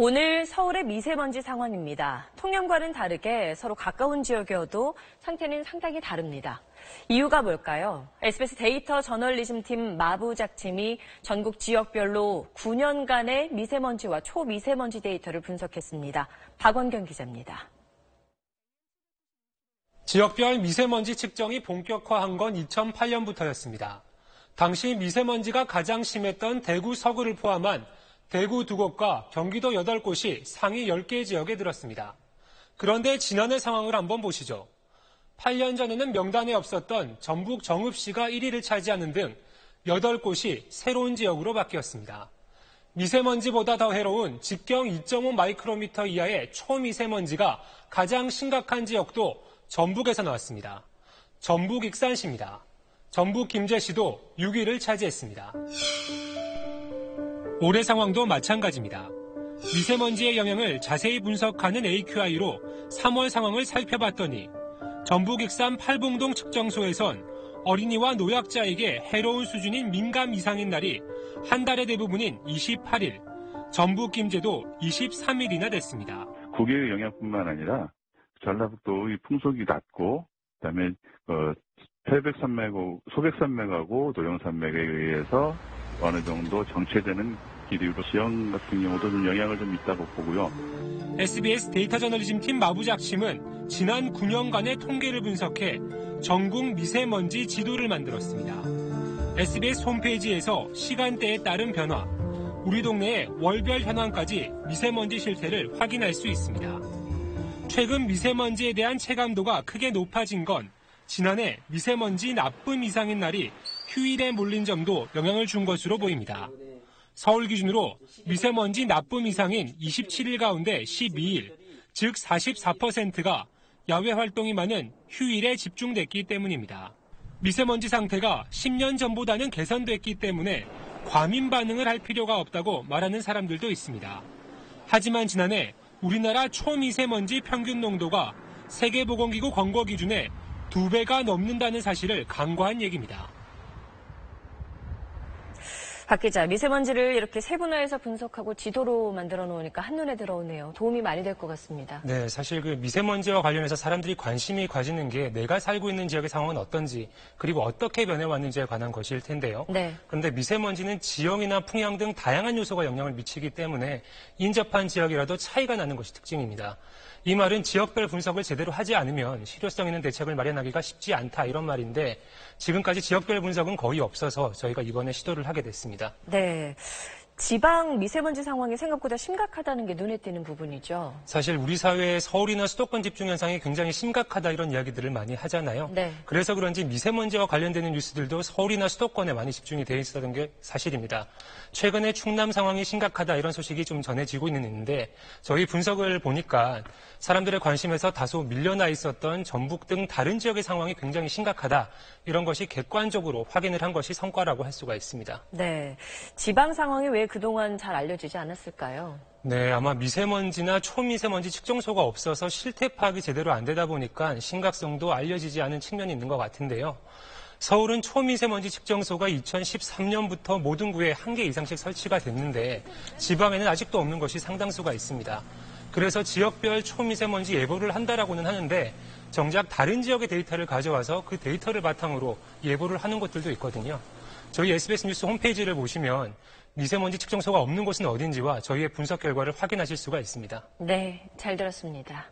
오늘 서울의 미세먼지 상황입니다. 통영과는 다르게 서로 가까운 지역이어도 상태는 상당히 다릅니다. 이유가 뭘까요? SBS 데이터 저널리즘 팀 마부작팀이 전국 지역별로 9년간의 미세먼지와 초미세먼지 데이터를 분석했습니다. 박원경 기자입니다. 지역별 미세먼지 측정이 본격화한 건 2008년부터였습니다. 당시 미세먼지가 가장 심했던 대구 서구를 포함한 대구 2곳과 경기도 8곳이 상위 10개 지역에 들었습니다. 그런데 지난해 상황을 한번 보시죠. 8년 전에는 명단에 없었던 전북 정읍시가 1위를 차지하는 등 8곳이 새로운 지역으로 바뀌었습니다. 미세먼지보다 더 해로운 직경 2.5 마이크로미터 이하의 초미세먼지가 가장 심각한 지역도 전북에서 나왔습니다. 전북 익산시입니다. 전북 김제시도 6위를 차지했습니다. 올해 상황도 마찬가지입니다. 미세먼지의 영향을 자세히 분석하는 AQI로 3월 상황을 살펴봤더니 전북 익산 팔봉동 측정소에선 어린이와 노약자에게 해로운 수준인 민감 이상인 날이 한 달의 대부분인 28일, 전북 김제도 23일이나 됐습니다. 고기의 영향뿐만 아니라 전라북도의 풍속이 낮고 그다음에 태백산맥하고 소백산맥하고 노령산맥에 의해서 어느 정도 정체되는 기류로 지형 같은 경우도 좀 영향을 좀 있다고 보고요. SBS 데이터 저널리즘 팀 마부작심은 지난 9년간의 통계를 분석해 전국 미세먼지 지도를 만들었습니다. SBS 홈페이지에서 시간대에 따른 변화, 우리 동네의 월별 현황까지 미세먼지 실태를 확인할 수 있습니다. 최근 미세먼지에 대한 체감도가 크게 높아진 건 지난해 미세먼지 나쁨 이상인 날이 휴일에 몰린 점도 영향을 준 것으로 보입니다. 서울 기준으로 미세먼지 나쁨 이상인 27일 가운데 12일, 즉 44%가 야외 활동이 많은 휴일에 집중됐기 때문입니다. 미세먼지 상태가 10년 전보다는 개선됐기 때문에 과민 반응을 할 필요가 없다고 말하는 사람들도 있습니다. 하지만 지난해 우리나라 초미세먼지 평균 농도가 세계보건기구 권고 기준의 2배가 넘는다는 사실을 간과한 얘기입니다. 박 기자, 미세먼지를 이렇게 세분화해서 분석하고 지도로 만들어 놓으니까 한눈에 들어오네요. 도움이 많이 될 것 같습니다. 네, 사실 그 미세먼지와 관련해서 사람들이 관심이 가지는 게 내가 살고 있는 지역의 상황은 어떤지 그리고 어떻게 변해왔는지에 관한 것일 텐데요. 네. 그런데 미세먼지는 지형이나 풍향 등 다양한 요소가 영향을 미치기 때문에 인접한 지역이라도 차이가 나는 것이 특징입니다. 이 말은 지역별 분석을 제대로 하지 않으면 실효성 있는 대책을 마련하기가 쉽지 않다 이런 말인데 지금까지 지역별 분석은 거의 없어서 저희가 이번에 시도를 하게 됐습니다. 네. 지방 미세먼지 상황이 생각보다 심각하다는 게 눈에 띄는 부분이죠. 사실 우리 사회의 서울이나 수도권 집중 현상이 굉장히 심각하다 이런 이야기들을 많이 하잖아요. 네. 그래서 그런지 미세먼지와 관련되는 뉴스들도 서울이나 수도권에 많이 집중이 돼 있었던 게 사실입니다. 최근에 충남 상황이 심각하다 이런 소식이 좀 전해지고 있는데 저희 분석을 보니까 사람들의 관심에서 다소 밀려나 있었던 전북 등 다른 지역의 상황이 굉장히 심각하다 이런 것이 객관적으로 확인을 한 것이 성과라고 할 수가 있습니다. 네. 지방 상황이 왜 그동안 잘 알려지지 않았을까요? 네, 아마 미세먼지나 초미세먼지 측정소가 없어서 실태 파악이 제대로 안 되다 보니까 심각성도 알려지지 않은 측면이 있는 것 같은데요. 서울은 초미세먼지 측정소가 2013년부터 모든 구에 1개 이상씩 설치가 됐는데 지방에는 아직도 없는 것이 상당수가 있습니다. 그래서 지역별 초미세먼지 예보를 한다라고는 하는데 정작 다른 지역의 데이터를 가져와서 그 데이터를 바탕으로 예보를 하는 곳들도 있거든요. 저희 SBS 뉴스 홈페이지를 보시면 미세먼지 측정소가 없는 곳은 어딘지와 저희의 분석 결과를 확인하실 수가 있습니다. 네, 잘 들었습니다.